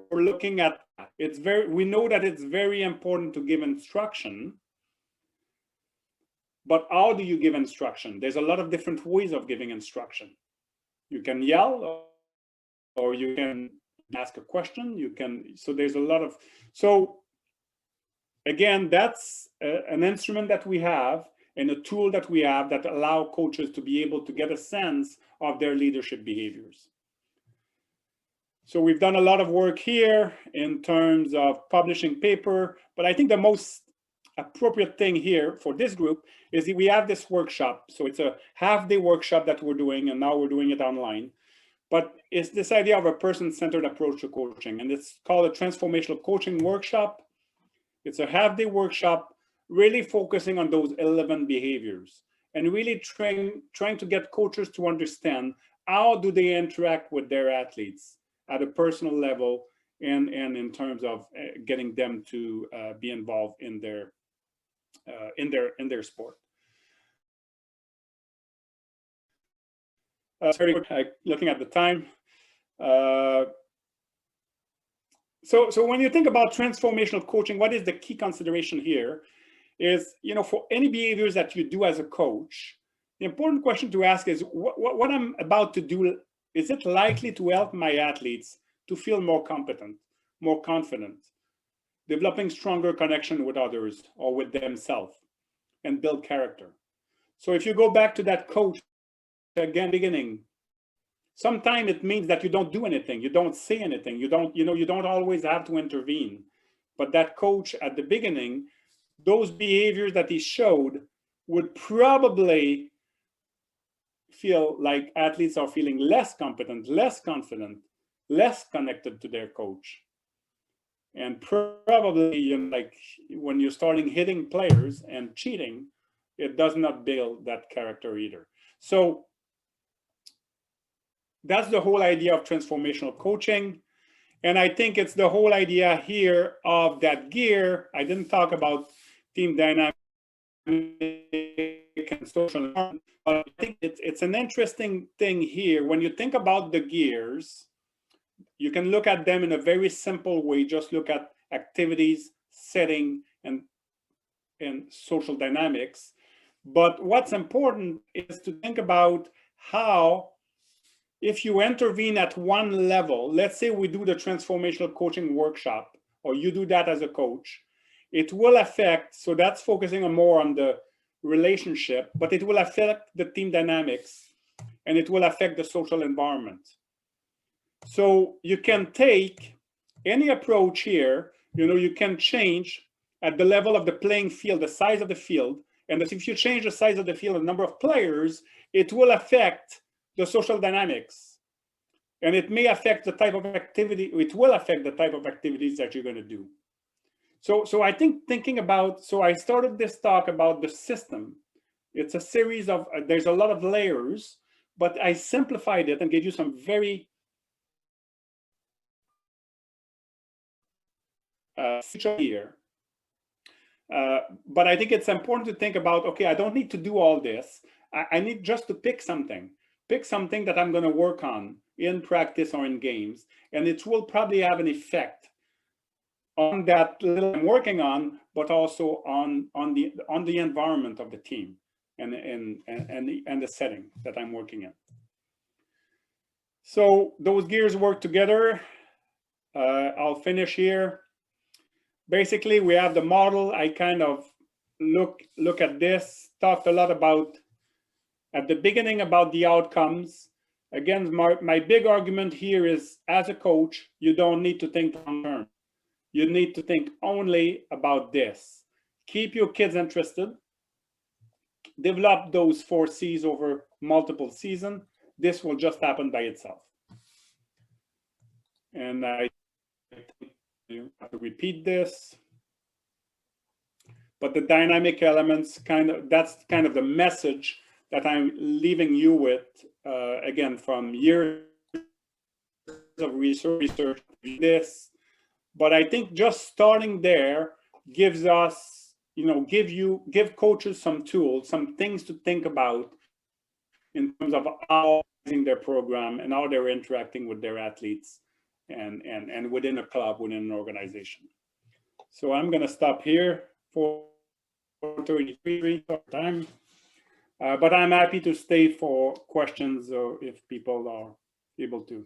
we're looking at we know that it's very important to give instruction, but how do you give instruction? There's a lot of different ways of giving instruction. You can yell, or you can ask a question. So there's a lot of, so again, that's an instrument that we have and a tool that we have that allow coaches to be able to get a sense of their leadership behaviors. So we've done a lot of work here in terms of publishing paper, but I think the most appropriate thing here for this group is that we have this workshop. So it's a half-day workshop that we're doing, and now we're doing it online. But it's this idea of a person-centered approach to coaching, and it's called a transformational coaching workshop. It's a half-day workshop, really focusing on those 11 behaviors and really trying to get coaches to understand how do they interact with their athletes at a personal level and in terms of getting them to be involved in their sport. Sorry, looking at the time. So when you think about transformational coaching, what is the key consideration here is, for any behaviors that you do as a coach, the important question to ask is what I'm about to do, is it likely to help my athletes to feel more competent, more confident, developing stronger connection with others or with themselves, and build character? So if you go back to that coach again, beginning, sometimes it means that you don't do anything, you don't say anything, you don't always have to intervene. But that coach at the beginning, those behaviors that he showed would probably feel like athletes are feeling less competent, less confident, less connected to their coach. And probably, like when you're starting hitting players and cheating, it does not build that character either. So that's the whole idea of transformational coaching. And I think it's the whole idea here of that gear. I didn't talk about team dynamic and social environment, but I think it's an interesting thing here. When you think about the gears, you can look at them in a very simple way. Just look at activities, setting, and social dynamics. But what's important is to think about how, if you intervene at one level, let's say we do the transformational coaching workshop, or you do that as a coach, it will affect, so that's focusing on more on the relationship, but it will affect the team dynamics, and it will affect the social environment. So you can take any approach here, you can change at the level of the playing field, the size of the field, and if you change the size of the field, the number of players, it will affect the social dynamics. And it may affect the type of activity, it will affect the type of activities that you're going to do. So I think thinking about, so I started this talk about the system. It's a series of, there's a lot of layers, but I simplified it and gave you some very here. But I think it's important to think about, okay, I don't need to do all this. I need just to pick something that I'm going to work on in practice or in games, and it will probably have an effect on that little I'm working on, but also on the environment of the team and the setting that I'm working in. So those gears work together. I'll finish here. Basically, we have the model. I kind of look at this, talked a lot about at the beginning about the outcomes. Again, my big argument here is, as a coach, you don't need to think long term. You need to think only about this. Keep your kids interested. Develop those 4 C's over multiple seasons. This will just happen by itself. And I have to repeat this. But the dynamic elements, that's kind of the message that I'm leaving you with, again, from years of research this. But I think just starting there gives us, give coaches some tools, some things to think about in terms of how using their program and how they're interacting with their athletes and within a club, within an organization. So I'm going to stop here for 4:33 time. But I'm happy to stay for questions, or if people are able to.